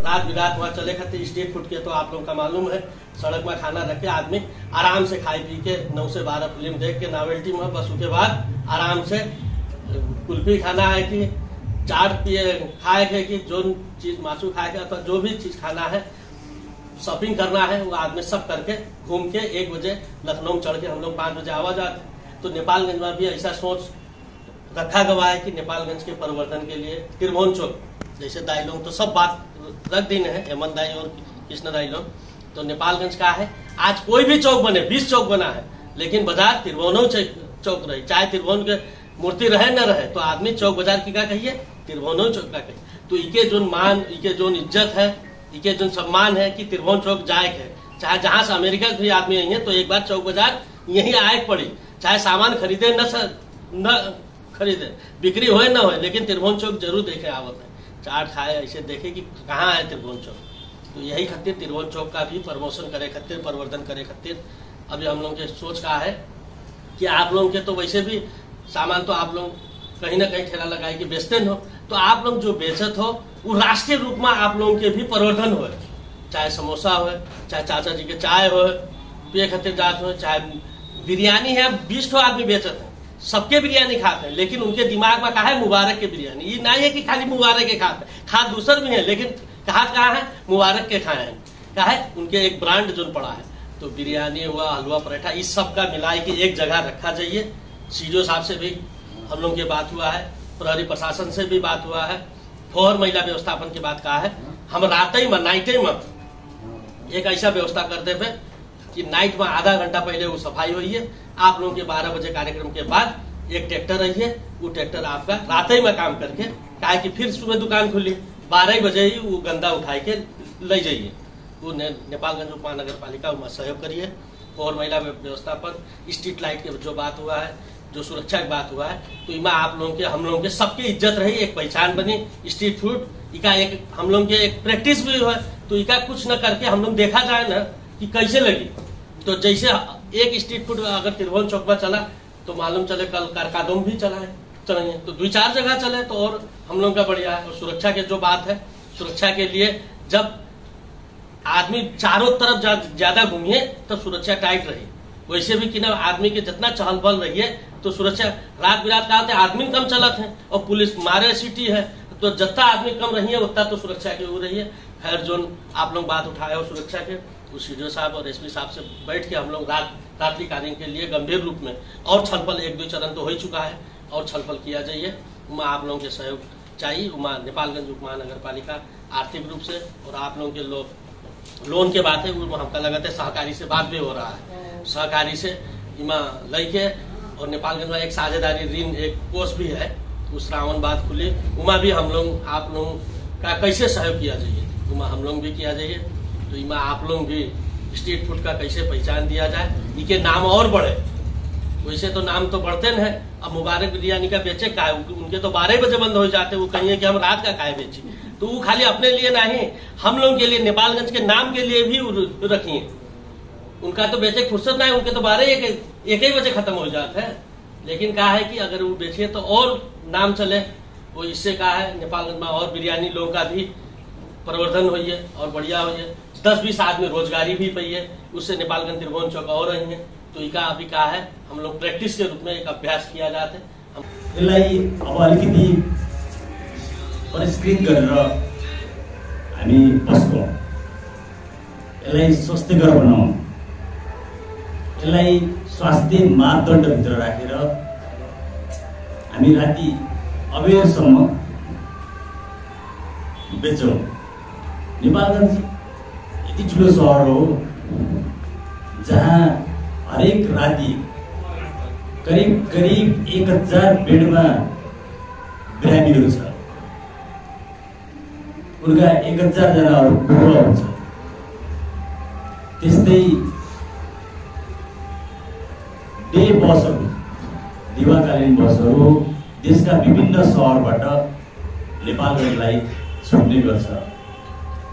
रात बिरात वहाँ चले खाते स्ट्रीट फूड के, तो आप लोगों का मालूम है सड़क में खाना रख के आदमी आराम से खाए पी के 9 से 12 फिल्म देख के नॉवेल्टी में, बस उसके बाद आराम से कुल्फी खाना है कि चाट पिए खाए के कि जो चीज मासू खाए के अथवा जो भी चीज खाना है, शॉपिंग करना है, वो आदमी सब करके घूम के 1 बजे लखनऊ में चढ़ के हम लोग 5 बजे आवाज आते। तो नेपालगंज में भी ऐसा सोच रखा गया है कि नेपालगंज के परिवर्तन के लिए त्रिभुवन चौक, जैसे दाई लोग तो सब बात रख दिन है, हेमंत दाई और कृष्ण दाई लोग, तो नेपालगंज का है आज कोई भी चौक बने, 20 चौक बना है, लेकिन बाजार त्रिभुवन चौक रहे, चाहे त्रिभुवन के मूर्ति रहे न रहे, तो आदमी चौक बाजार की क्या कहिए, त्रिभुवन चौक का कहिए। तो इके जो मान, इके जो इज्जत है, इके जो सम्मान है कि त्रिभुवन चौक जाए है, चाहे जहां से अमेरिका के भी आदमी आई है तो एक बार चौक बाजार यही आए पड़ी, चाहे सामान खरीदे न खरीदे, बिक्री होए न होए, लेकिन त्रिभुवन चौक जरूर देखे आवत है, चाट खाए ऐसे देखे कि कहाँ है त्रिभुवन चौक। तो यही खातिर त्रिभुवन चौक का भी प्रमोशन करे खातिर, परिवर्तन करे खातिर अभी हम लोग के सोच का है कि आप लोगों के तो वैसे भी सामान तो आप लोग कहीं ना कहीं ठेला लगाए कि बेचते हो, तो आप लोग जो बेचत हो वो राष्ट्रीय रूप में आप लोगों के भी प्रवर्धन हो, चाहे समोसा हो, चाहे चाचा जी के चाय हो पिए खातिर जात हो, चाहे बिरयानी है 20 आदमी बेचत है, सबके बिरयानी खाते हैं, लेकिन उनके दिमाग में कहा है मुबारक के बिरयानी, ये नहीं है कि खाली मुबारक के खाते, खा दूसर भी है, लेकिन कहा है मुबारक के खाए हैं, क्या है उनके एक ब्रांड जो पड़ा है। तो बिरयानी हुआ, हलवा पराठा, इस सब का मिलाई के एक जगह रखा जाइए। सीडीओ साहब से भी हम लोग की बात हुआ है, प्रहरी प्रशासन से भी बात हुआ है, फोहर महिला व्यवस्थापन की बात कहा है, हम रात ही में नाइट में एक ऐसा व्यवस्था करते थे कि नाइट में आधा घंटा पहले वो सफाई हुई है, आप लोगों के 12 बजे कार्यक्रम के बाद एक ट्रैक्टर रही है, वो ट्रैक्टर आपका रात ही में काम करके, कहा कि फिर सुबह दुकान खुली 12 बजे ही वो गंदा उठाए के ले जाइए। वो नेपालगंज उप महानगर पालिका में सहयोग करिए। और महिला व्यवस्थापन, स्ट्रीट लाइट की जो बात हुआ है, जो सुरक्षा की बात हुआ है, तो इमा आप लोगों के, हम लोगों के सबकी इज्जत रही, एक पहचान बनी। स्ट्रीट फूड इका एक हम लोगों के एक प्रैक्टिस भी है, तो इका कुछ न करके हम लोग देखा जाए ना कि कैसे लगी। तो जैसे एक स्ट्रीट फूड अगर त्रिभुवन चौक पर चला तो मालूम चले कल कारकादोम भी चलेंगे, तो 2-4 जगह चले तो और हम लोगों का बढ़िया है। और सुरक्षा की जो बात है, सुरक्षा के लिए जब आदमी चारों तरफ ज्यादा घूमिए तो सुरक्षा टाइट रही, वैसे भी कि ना आदमी के जितना चहल पहल रही है तो सुरक्षा रात बिरात का आदमी कम चलत है और पुलिस मारे सिटी है, तो जितना आदमी कम रही है उतना तो सुरक्षा की हो रही है। खैर जो आप लोग बात उठाए हो सुरक्षा के, उस सीडीओ साहब और एसपी साहब से बैठ के हम लोग रात्रि कार्य के लिए गंभीर रूप में और छलफल 1-2 चरण तो हो ही चुका है और छलफल किया जाइए। उमा आप लोगों के सहयोग चाहिए। उमा नेपालगंज उप महानगर पालिका आर्थिक रूप से और आप लोगों के लोन के बात है, वो हमका लगता है सहकारी से बात भी हो रहा है, सहकारी से इमा लैके और नेपालगंज में एक साझेदारी ऋण एक कोष भी है, उस श्रावण बात खुली, उमा भी हम लोग आप लोगों का कैसे सहयोग किया जाइए, उमा हम लोग भी किया जाइए। तो इमा आप लोग भी स्ट्रीट फूड का कैसे पहचान दिया जाए, इनके नाम और बढ़े। वैसे तो नाम तो बढ़ते न है, अब मुबारक बिरयानी का बेचे का, उनके तो 12 बजे बंद हो जाते, वो कहिए कि हम रात का खाए बेची, तो वो खाली अपने लिए नहीं, हम लोगों के लिए, नेपालगंज के नाम के लिए भी रखिए। उनका तो बेचे फुर्सत नहीं, उनके तो 12-1 ही बजे खत्म हो जाते हैं, लेकिन कहा है कि अगर वो बेचे तो और नाम चले, वो इससे कहा है नेपालगंज में और बिरयानी लोगों का भी प्रवर्धन हुई है और बढ़िया हुई है, 10-20 आदमी रोजगारी भी पाई है, उससे नेपालगंज त्रिभुवन चौक और रही है। तो इका अभी कहा है हम लोग प्रैक्टिस के रूप में एक अभ्यास किया जाते यसलाई अब अलिकति परिष्कृत गरेर हामी बस्छौं, यसलाई स्वास्थ्यकर बनाउँ, यसलाई स्वास्थ्य मापदण्डभित्र राखेर हामी राति अबेरसम्म बेचौँ। नेपालगंज यति ठुलो सहर हो जहाँ हरेक राति करीब 1000 बेडमा बिरामीहरू छ, उनका 1000 जनाहरू बुढो हुन्छ। त्यस्तै डे बसहरू, दिवाकालीन बसहरू देशका विभिन्न सहरबाट नेपालगञ्जलाई छुट्ने गर्छ।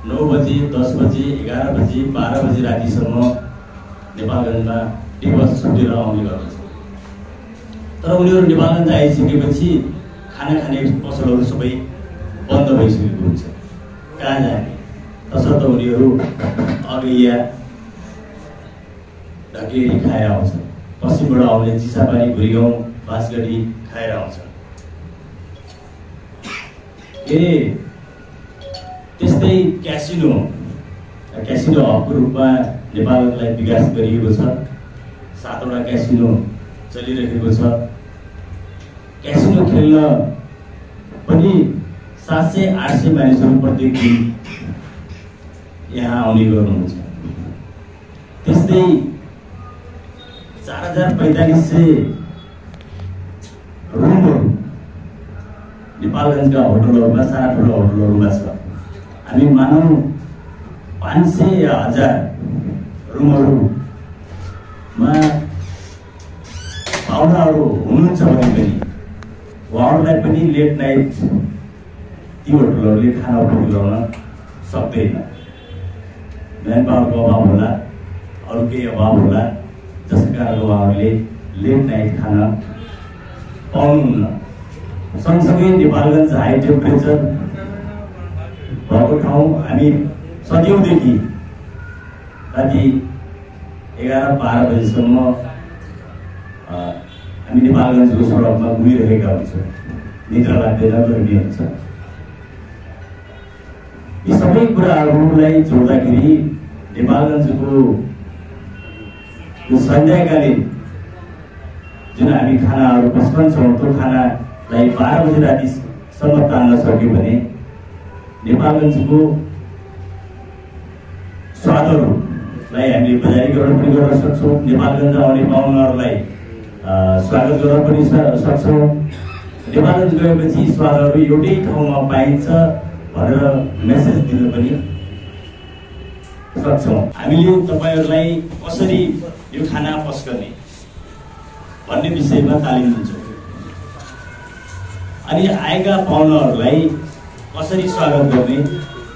9 बजे, 10 बजे, 11 बजे, 12 बजे रातिसम्म नेपालगञ्जमा डे बस छुटेर आउने गर्दछ। तर उनीहरू नेपालगञ्ज आइसकेपछि खाना खाने पसलहरू सबै बन्द भइसकेको हुन्छ। कहाँ जाने? तसर्थ उनीहरू अगैया ढकेडी खाएर आउँछ, पश्चिमबाट आउने चिसापानी, भुरीगाउँ, बाँसगढी खाएर आउँछ। त्यस्तै क्यासिनो हबको रूपमा नेपाललाई विकास गरिएको छ। 7वटा क्यासिनो चलिरहेको छ। क्यासिनो खेल्न पनि 700-800 मानिसहरू प्रत्येक दिन यहाँ आउने गर्नुहुन्छ। त्यस्तै 4500 रुमहरू नेपालगञ्जका होटलहरूमा, सारा ठुला होटलहरूमा छ। हामी मानौँ 500,000 रुमहरूमा पाहुनाहरू हुनुहुन्छ भने पनि उहाँहरूलाई पनि लेट नाइट ती होटलहरूले खाना उपलब्ध गर्न सक्दैन। म्यान पावरको अभाव होला, अरू केही अभाव होला, जसका कारण उहाँहरूले लेट नाइट खाना पाउनुहुन्न। सँगसँगै नेपालगञ्ज हाई टेम्परेचर भएको ठाउँ। हामी सदियौँदेखि राति 11-12 बजीसम्म हामी नेपालगञ्जको सडकमा घुमिरहेका हुन्छौँ। निद्रा लाग्दैन, गर्मी हुन्छ। यी सबै कुराहरूलाई जोड्दाखेरि नेपालगञ्जको यो सन्ध्याकालीन जुन हामी खानाहरू पस्कन्छौँ, त्यो खानालाई 12 बजी रातिसम्म तान्न सक्यौँ भने नेपालगञ्जको स्वादहरूलाई हामीले बजारीकरण पनि गर्न सक्छौँ। नेपालगञ्ज आउने पाहुनाहरूलाई स्वागत गर्न पनि सक्छौँ। नेपालगञ्ज गएपछि स्वादहरू एउटै ठाउँमा पाइन्छ भनेर मेसेज दिन पनि सक्छौँ। हामीले तपाईँहरूलाई कसरी यो खाना पस्कने भन्ने विषयमा तालिम दिन्छौँ। अनि आएका पाहुनाहरूलाई कसरी स्वागत गर्ने,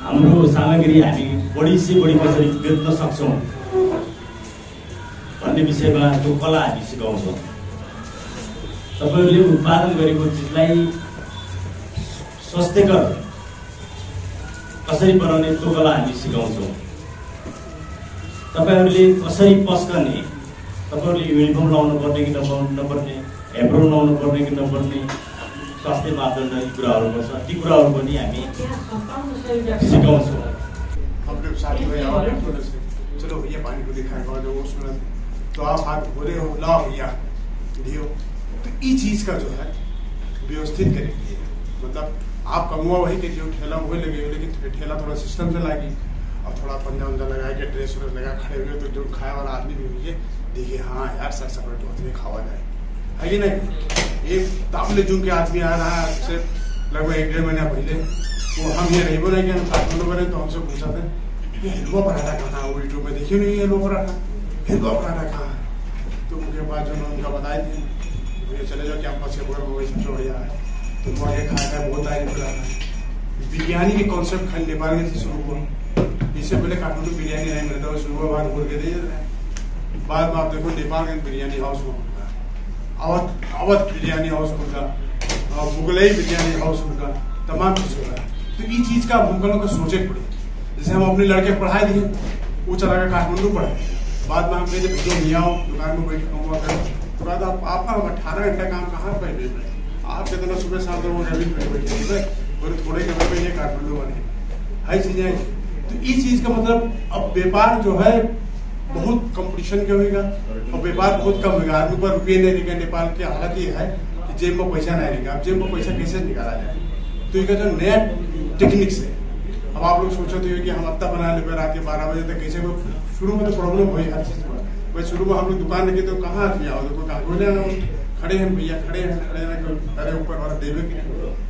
हाम्रो सामग्री हामी बढी से बढी कसरी बेच्न सक्छौँ भन्ने विषयमा त्यो कला हामी सिकाउँछौँ। तपाईँहरूले उत्पादन गरेको चिजलाई स्वास्थ्यकर कसरी बनाउने त्यो कला हामी सिकाउँछौँ। तपाईँहरूले कसरी पस्कने, तपाईँहरूले युनिफर्म लाउनु पर्ने कि नपर्ने, एप्रोन लाउनु पर्ने कि नपर्ने, स्वास्थ्य मापदण्ड यी कुराहरू पर्छ, ती कुराहरू पनि हामी सिकाउँछौँ। अपने साथी भाई आओ चलो भैया पानी को दिखाएगा जो वो सुना तो आप हाथ बोले हो ला भैया लियो। तो ये चीज का जो है व्यवस्थित करेंगे। मतलब आप कमुआ वही के जो ठेला वही लगे हो, लेकिन ठेला थोड़ा सिस्टम से लगी और थोड़ा पंजा उंजा लगा के ड्रेस व्रेस लगा खड़े हुए, तो जो खाए वाला आदमी भी हुई देखिए हाँ यार सर सेपरेट होते खावा जाए है कि नहीं। एक ताबले जुम के आदमी आ रहा है आपसे लगभग 1-1.5 महीना पहले, वो हम ये नहीं बोले कि हम काठमांडू बने, तो हमसे पूछा था ये हलवा पराठा कहाँ है, वो यूट्यूब में देखिए नहीं हलवा पराठा कहाँ है। तो उनके बाद जो उनका बताया थी मुझे चले जाओ कैंपस के बगल में वही सबसे बढ़िया है, तो वो आगे खाया था बहुत आगे पराठा। बिरयानी के कॉन्सेप्ट खाली नेपाल के शुरू हुआ, इससे पहले काठमांडू बिरयानी नहीं मिलता, वो सुबह बाद बोल के दे रहे हैं। बाद में आप देखो नेपाल के बिरयानी हाउस में अवध बिरयानी हाउस होगा, मुगलई बिरयानी हाउस होगा, तमाम चीज होगा। तो ये चीज का हम लोग को सोचे पड़े। जैसे हम अपने लड़के पढ़ा दिए, वो चला गया काठमांडू पढ़े, बाद में हम कहे भैया नहीं आओ दुकान में बैठ कमा करो, तो बाद आप 18 घंटा काम कहाँ पे आप कितना सुबह 7 बजे बैठे थोड़े के पे ये काठमांडू बने है चीजें। तो ये चीज का मतलब अब व्यापार जो है बहुत कंपटीशन के होगा और व्यापार बहुत कम होगा। आदमी पर रुपये नहीं रहेगा। नेपाल की हालत ये है कि जेब में पैसा नहीं रहेगा। अब जेब में पैसा कैसे निकाला जाए, तो ये जो नया टेक्निक्स है। अब आप लोग सोचते हो कि हम अत्ता बना ले रात के 12 बजे तक कैसे, शुरू में तो प्रॉब्लम हुई हर चीज में। भाई शुरू में हम लोग दुकान रखे तो कहाँ आदमी आओ, देखो कहाँ खड़े हैं भैया, खड़े हैं अरे ऊपर वाला देवे।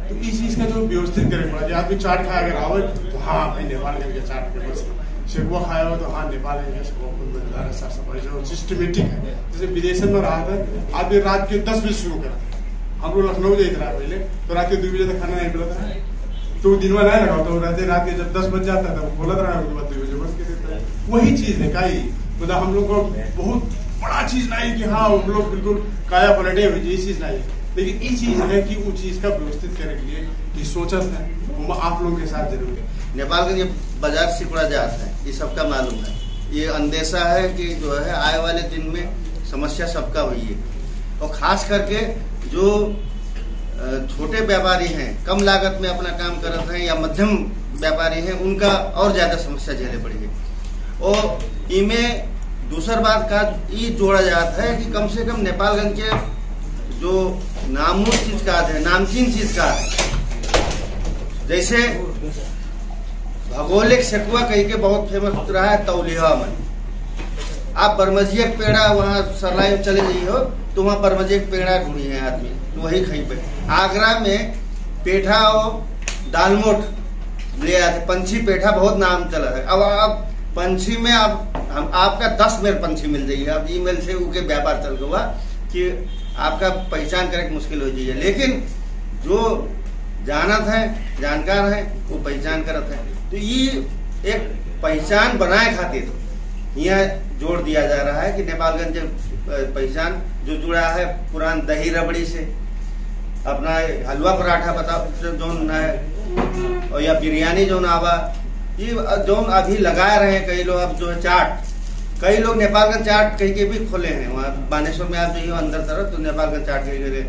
तो इस चीज का जो व्यवस्थित करे पड़ा, आदमी चाट खाए अगर आओ तो हाँ भाई नेपाल के चाट के बस शेखवा खाया हो तो हाँ नेपाल के साफ सफाई जो सिस्टमेटिक है। जैसे विदेश में रहा था आदमी रात के 10 बजे शुरू करते, हम लोग लखनऊ जाते रहा पहले तो रात के 2 बजे तक खाना नहीं मिला था, तो दिन में नहीं लगा तो रात के जब 10 बज जाता था बोला था 2 बजे बस के देता है। वही चीज है काई, मतलब हम लोग को बहुत बड़ा चीज नहीं कि हाँ हम लोग बिल्कुल काया पलटे हुए, ये चीज नहीं है। लेकिन ये चीज है कि वो चीज का व्यवस्थित करने के लिए कि सोचत है वो आप लोगों के साथ जरूर है। नेपालगंज बाजार सिकुड़ा जाता है, ये सबका मालूम है। ये अंदेशा है कि जो है आए वाले दिन में समस्या सबका हुई है, और खास करके जो छोटे व्यापारी हैं, कम लागत में अपना काम करते हैं, या मध्यम व्यापारी हैं, उनका और ज्यादा समस्या झेले पड़ी है। और इनमें दूसर बात का ये जोड़ा जाता है कि कम से कम नेपालगंज के जो नामूर चीज का है, नामचीन चीज का है, जैसे भौगोलिक सेकुआ कहीं के बहुत फेमस रहा है तौलिया में। आप बरमजिया पेड़ा वहाँ सरलाई चले जाइए हो तो वहाँ बरमजिया पेड़ा ढूंढी है आदमी, तो वही कहीं पे। आगरा में पेठा और दालमोट ले आते, पंछी पेठा बहुत नाम चला है। अब आप पंछी में हम आपका 10 मेर पंछी मिल जाइए, अब ईमेल से उनके व्यापार चल गया कि आपका पहचान करे मुश्किल हो जाइए। लेकिन जो जानत है, जानकार है, वो पहचान करत है। तो ये एक पहचान बनाए खातिर यहाँ जोड़ दिया जा रहा है कि नेपालगंज पहचान जो जुड़ा है पुरान दही रबड़ी से, अपना हलवा पराठा बताओ जो है, और या बिरयानी जो आवा, ये जो अभी लगा रहे हैं कई लोग। अब जो है चाट, कई लोग नेपालगंज चाट कहीं के भी खोले हैं। वहाँ बानेश्वर में आप जाइए अंदर तरफ तो नेपालगंज चाट कहीं के,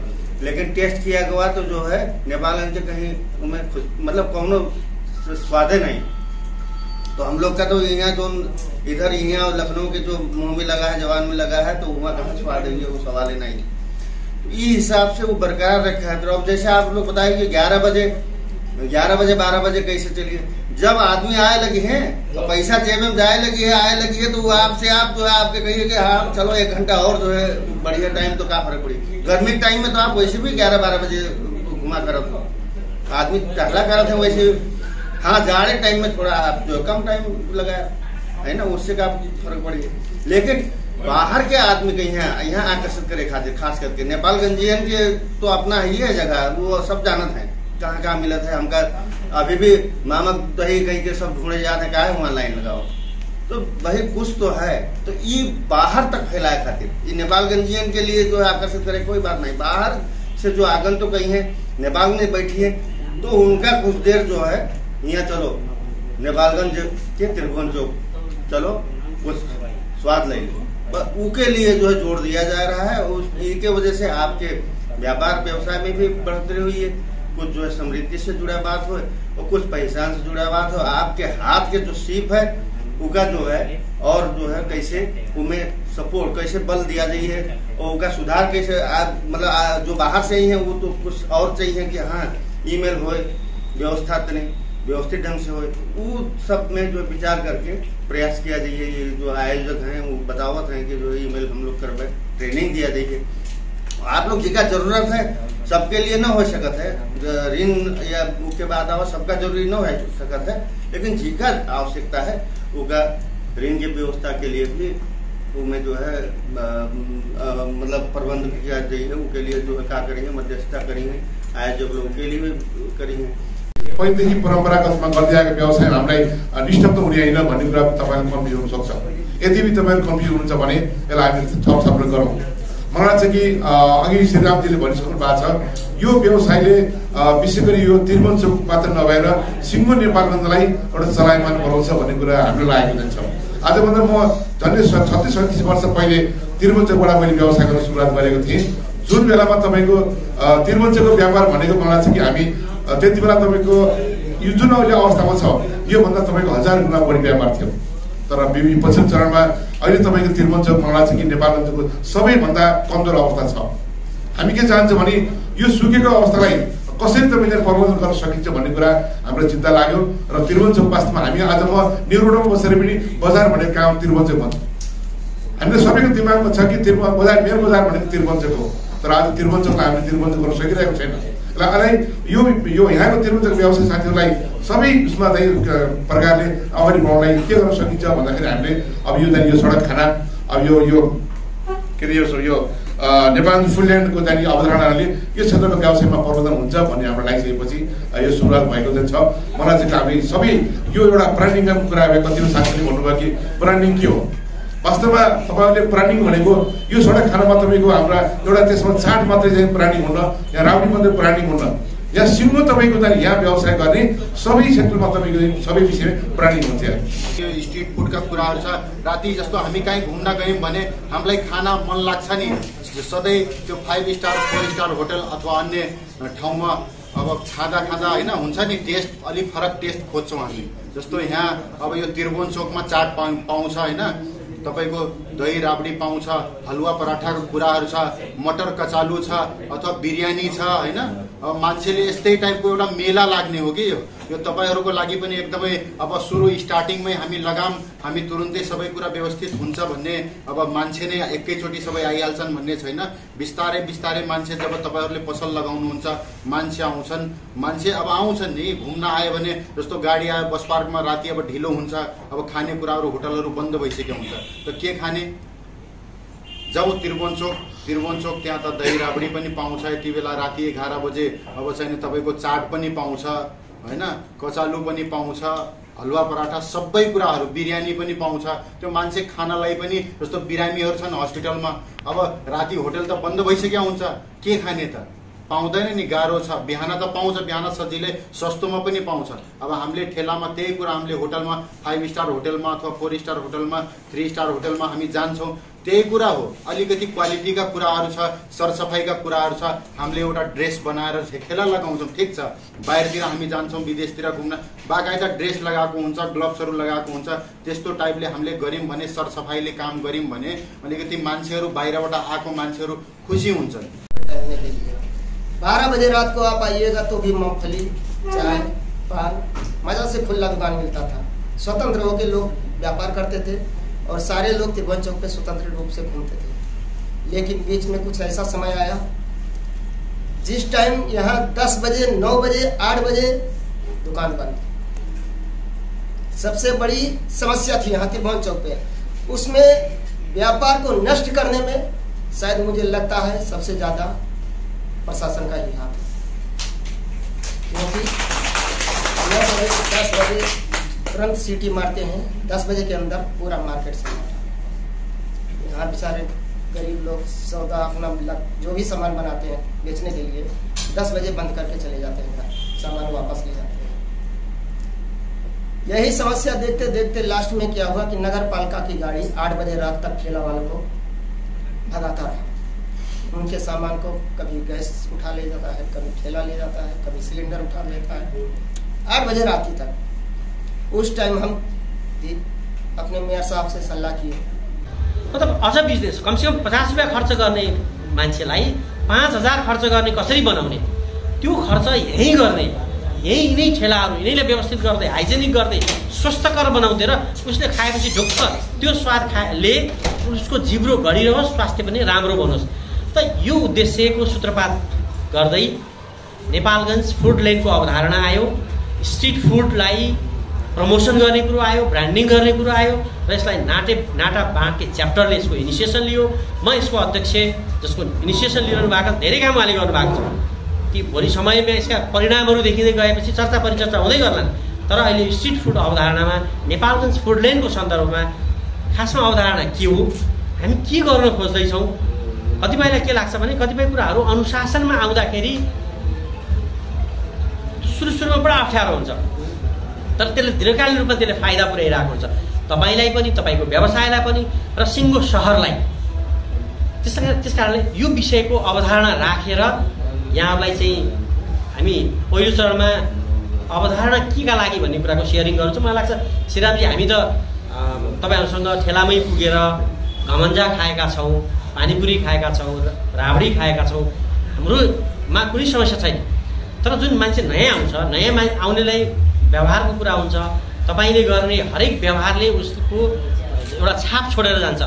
लेकिन टेस्ट किया गया तो जो है नेपालगंज कहीं मतलब कौनो स्वादे नहीं। तो हम लोग का तो यहाँ जो इधर यहाँ और लखनऊ के जो मुंह में लगा है, जवान में लगा है, तो वहाँ कहाँ स्वाद है, वो सवाल ही नहीं। इस हिसाब से वो बरकरार रखा है। तो अब जैसे आप लोग बताइए कि 11 बजे 12 बजे कैसे चलिए, जब आदमी आए लगे हैं तो पैसा जेब में जाए लगी है, आए लगी है, तो वो आपसे आप जो है आपके कहिए कि हाँ चलो 1 घंटा और जो है बढ़िया टाइम, तो क्या फर्क पड़ी। गर्मी के टाइम में तो आप वैसे भी 11-12 बजे घुमा करते आदमी टहला करते हैं, वैसे हाँ जाड़े टाइम में थोड़ा आप जो कम टाइम लगाया है ना, उससे का फर्क पड़ी है। लेकिन बाहर के आदमी के यहाँ आकर्षित करे खातिर, खास करके नेपालगंजियन के तो अपना ही है जगह, वो सब जानत है कहाँ कहाँ मिलत है। हमका अभी भी मामक दही कहीं के सब ढूंढे जाते हैं, कहा वहाँ लाइन लगाओ, तो वही कुछ तो है। तो ये बाहर तक फैलाए खातिर, ये नेपालगंजियन के लिए जो आकर्षित करे कोई बात नहीं। बाहर से जो आगन तो कहीं है नेपाल में बैठी है, तो उनका कुछ देर जो है यहाँ चलो नेपालगंज के त्रिभुवन चौक चलो कुछ स्वाद ले लो, उनके लिए जो है जोड़ दिया जा रहा है। इनके वजह से आपके व्यापार व्यवसाय में भी बढ़ोतरी हुई है, कुछ जो है समृद्धि से जुड़ा बात हो और कुछ पहचान से जुड़ा बात हो। आपके हाथ के जो सीप है उनका जो है और जो है कैसे उनमें सपोर्ट कैसे बल दिया जाइए और उनका सुधार कैसे मतलब जो बाहर से ही है वो तो कुछ और चाहिए कि हाँ ईमेल हो व्यवस्था नहीं व्यवस्थित ढंग से हो, वो सब में जो विचार करके प्रयास किया जाइए। ये जो आयोजक हैं वो बतावत हैं कि जो ईमेल हम लोग करवाए, ट्रेनिंग दिया जाइए। आप लोग जिका जरूरत है सबके लिए न हो सकत है, ऋण या उसके बाद आवा सबका जरूरी न हो सकत है, लेकिन जिका आवश्यकता है उसका ऋण की व्यवस्था के लिए भी उनमें जो है मतलब प्रबंध किया जाइए। उसके लिए जो है क्या करेंगे, मध्यस्थता करेंगे, आयोजक लोगों के लिए भी करेंगे। पहिलेदेखि परम्परागत रूपमा गर्दै आएको व्यवसाय हामीलाई निष्ठप्त हुने होइन भन्ने कुरा तपाईँलाई कन्फ्युज हुनसक्छ। यदि पनि तपाईँहरू कन्फ्युज हुनुहुन्छ भने यसलाई हामी थपथाप गरौँ। मलाई लाग्छ कि अघि श्रीरामजीले भनिसक्नु भएको छ, यो व्यवसायले विशेष गरी यो त्रिभुवन चौक मात्र नभएर सिङ्गो नेपालगञ्जलाई एउटा चलायमान बनाउँछ भन्ने कुरा हाम्रो लागेको छ। आजभन्दा म झन्डै 36-37 वर्ष पहिले त्रिभुवन चौकबाट मैले व्यवसाय गर्न सुरुवात गरेको थिएँ। जुन बेलामा तपाईँको त्रिभुवन चौकको व्यापार भनेको मलाई लाग्छ कि हामी त्यति बेला तपाईँको यो जुन अहिले अवस्थामा छ योभन्दा तपाईँको 1000 गुणा बढी व्यापार थियो। तर पछिल्लो चरणमा अहिले तपाईँको त्रिभुवन चौक मलाई लाग्छ कि नेपालगञ्जको सबैभन्दा कमजोर अवस्था छ। हामी के चाहन्छौँ भने यो सुकेको अवस्थालाई कसरी तपाईँले प्रबन्धन गर्न सकिन्छ भन्ने कुरा हाम्रो चिन्ता लाग्यो। र त्रिभुवन चौक वास्तवमा हामी आज म न्युरोडमा बसेर पनि बजार भनेको काम त्रिभुवन चौक भन्छ। हामीले सबैको दिमागमा छ कि त्रिभुवन बजार मेन बजार भनेको त्रिभुवन चौक हो, तर आज त्रिभुवन चौकलाई हामीले त्रिभुवन चौक गर्न सकिरहेको छैन। यो यहाँको त्रिभुवन चौक व्यवसाय साथीहरूलाई सबै उसमा चाहिँ प्रकारले अगाडि बढाउनलाई के गर्न सकिन्छ भन्दाखेरि हामीले अब यो सडक खाना अब यो के अरे यो नेपाल फुलल्यान्डको चाहिँ अवधारणाले यो क्षेत्रको व्यवसायमा प्रवर्धन हुन्छ भन्ने हाम्रो लागिसकेपछि यो सुरुवात भएको चाहिँ छ। मलाई चाहिँ हामी सबै यो एउटा ब्रान्डिङको कुरा कतिवटा साथीले भन्नुभयो कि ब्रान्डिङ के हो। वास्तवमा तपाईँहरूले ब्रान्डिङ भनेको यो सडक खानामा तपाईँको हाम्रा एउटा त्यसमा चाट मात्रै चाहिँ ब्रान्डिङ हुन्न, यहाँ राउडी मात्रै ब्रान्डिङ हुन्न, या सिउमा तपाईँको त यहाँ व्यवसाय गर्ने सबै क्षेत्रमा तपाईँको सबै विषयमा प्रणाली हुन्छ। यो स्ट्रिट फुडका कुराहरू छ। राति जस्तो हामी कहीँ घुम्न गयौँ भने हामीलाई खाना मन लाग्छ नि, सधैँ त्यो 5 स्टार 4 स्टार होटल अथवा अन्य ठाउँमा अब खाँदा होइन हुन्छ नि, टेस्ट अलिक फरक टेस्ट खोज्छौँ हामी। जस्तो यहाँ अब यो त्रिभुवन चोकमा चाट पाउँछ होइन, तपाईँको दही राबडी पाउँछ, हलुवा पराठाको कुराहरू छ, मटर कचालु छ अथवा बिरयानी छ होइन। अब मान्छेले यस्तै टाइपको एउटा मेला लाग्ने हो कि यो तपाईँहरूको लागि पनि एकदमै अब सुरु स्टार्टिङमै हामी लगाम, हामी तुरुन्तै सबै कुरा व्यवस्थित हुन्छ भन्ने, अब मान्छे नै एकैचोटि सबै आइहाल्छन् भन्ने छैन। बिस्तारै बिस्तारै मान्छे जब तपाईँहरूले पसल लगाउनुहुन्छ मान्छे आउँछन्, मान्छे अब आउँछन् नि घुम्न आयो भने, जस्तो गाडी आयो बस पार्कमा राति अब ढिलो हुन्छ, अब खानेकुराहरू होटलहरू बन्द भइसकेको हुन्छ, त के खाने? जाउँ त्रिभुवन चोक, त्यहाँ त दही राबडी पनि पाउँछ यति बेला राति 11 बजे। अब चाहिँ तपाईँको चाट पनि पाउँछ होइन, कचालु पनि पाउँछ, हलुवा पराठा सबै कुराहरू, बिरयानी पनि पाउँछ। त्यो मान्छे खानालाई पनि, जस्तो बिरामीहरू छन् हस्पिटलमा, अब राति होटल त बन्द भइसक्यो हुन्छ, के खाने त? पाउँदैन नि, गाह्रो छ। बिहान त पाउँछ, बिहान सजिलै सस्तोमा पनि पाउँछ। अब हामीले ठेलामा त्यही कुरा हामीले होटलमा 5 स्टार होटलमा अथवा 4 स्टार होटलमा 3 स्टार होटलमा हामी जान्छौँ, त्यही कुरा हो। अलिकति क्वालिटीका कुराहरू छ, सरसफाइका कुराहरू छ। हामीले एउटा ड्रेस बनाएर ठेला लगाउँछौँ, ठिक छ। बाहिरतिर हामी जान्छौँ विदेशतिर घुम्न, बाकायदा ड्रेस लगाएको हुन्छ, ग्लोभ्सहरू लगाएको हुन्छ, त्यस्तो टाइपले हामीले गऱ्यौँ भने, सरसफाइले काम गऱ्यौँ भने अलिकति मान्छेहरू बाहिरबाट आएको मान्छेहरू खुसी हुन्छन्। 12 बजे रात को आप आइएगा तो भी मूंगफली, चाय, पान मजा से खुला दुकान मिलता था। स्वतंत्र होकर लोग व्यापार करते थे और सारे लोग त्रिभुवन चौक पे स्वतंत्र रूप से घूमते थे। लेकिन बीच में कुछ ऐसा समय आया जिस टाइम यहाँ 10 बजे 9 बजे 8 बजे दुकान बंद। सबसे बड़ी समस्या थी यहाँ त्रिभुवन चौक पे, उसमें व्यापार को नष्ट करने में शायद मुझे लगता है सबसे ज्यादा प्रशासन का ही हाथ है। क्योंकि 9 बजे 10 बजे तुरंत सीटी मारते हैं, 10 बजे के अंदर पूरा मार्केट से यहाँ बेचारे गरीब लोग सौदा अपना जो भी सामान बनाते हैं बेचने के लिए 10 बजे बंद करके चले जाते हैं घर, सामान वापस ले जाते हैं। यही समस्या देखते देखते लास्ट में क्या हुआ कि नगर पालिका की गाड़ी 8 बजे रात तक ठेला वालों को भगाता रहा। उनके सामान को कभी गैस उठा ले जाता है, कभी ठेला ले जाता है, कभी सिलेंडर उठा लेता है 8 बजे रात तक। उस टाइम हम अपने मेयर साहब से सल्लाह किए, मतलब अझ बिजनेस कम से कम 50 रुपियाँ खर्च गर्ने मान्छेलाई 5000 खर्च गर्ने कसरी बनाउने, त्यो खर्च यहीँ गर्ने, यही ठेलाहरू यिनीले व्यवस्थित गर्दै हाइजेनिक गर्दै स्वस्थकर बनाउँदै र उसले खाएपछि ढुक्क त्यो स्वाद ले उसको जिब्रो घडिरहोस्, स्वास्थ्य पनि राम्रो बनोस्। त यो उद्देश्यको सूत्रपात गर्दै नेपालगञ्ज फुड लेनको अवधारणा आयो, स्ट्रिट फुडलाई प्रमोसन गर्ने कुरो आयो, ब्रान्डिङ गर्ने कुरो आयो र यसलाई नाटा बाँके च्याप्टरले यसको इनिसिएसन लियो। म यसको अध्यक्ष जसको इनिसिएसन लिइरहनु भएको धेरै काम उहाँले गर्नुभएको छ, कि भोलि समयमा यसका परिणामहरू देखिँदै गएपछि चर्चा परिचर्चा हुँदै गर्लान्। तर अहिले स्ट्रिट फुड अवधारणामा नेपालगञ्ज फुड लेनको सन्दर्भमा खासमा अवधारणा के हो, हामी के गर्न खोज्दैछौँ, कतिपयलाई के लाग्छ भने कतिपय कुराहरू अनुशासनमा आउँदाखेरि सुरुमा बडा अप्ठ्यारो हुन्छ, तर त्यसले दीर्घकालीन रूपमा त्यसले फाइदा पुर्याइरहेको हुन्छ तपाईँलाई पनि, तपाईँको व्यवसायलाई पनि र सिङ्गो सहरलाई। त्यस कारणले यो विषयको अवधारणा राखेर यहाँहरूलाई चाहिँ हामी पहिलो चरणमा अवधारणा केका लागि भन्ने कुराको सेयरिङ गर्छौँ। मलाई लाग्छ श्रीरामजी, हामी त तपाईँहरूसँग ठेलामै पुगेर घमन्जा खाएका छौँ, पानीपुरी खाएका छौँ, राबडी खाएका छौँ, हाम्रोमा कुनै समस्या छैन। तर जुन मान्छे नयाँ आउँछ, नयाँ आउनेलाई व्यवहारको कुरा हुन्छ, तपाईँले गर्ने हरेक व्यवहारले उसको एउटा छाप छोडेर जान्छ।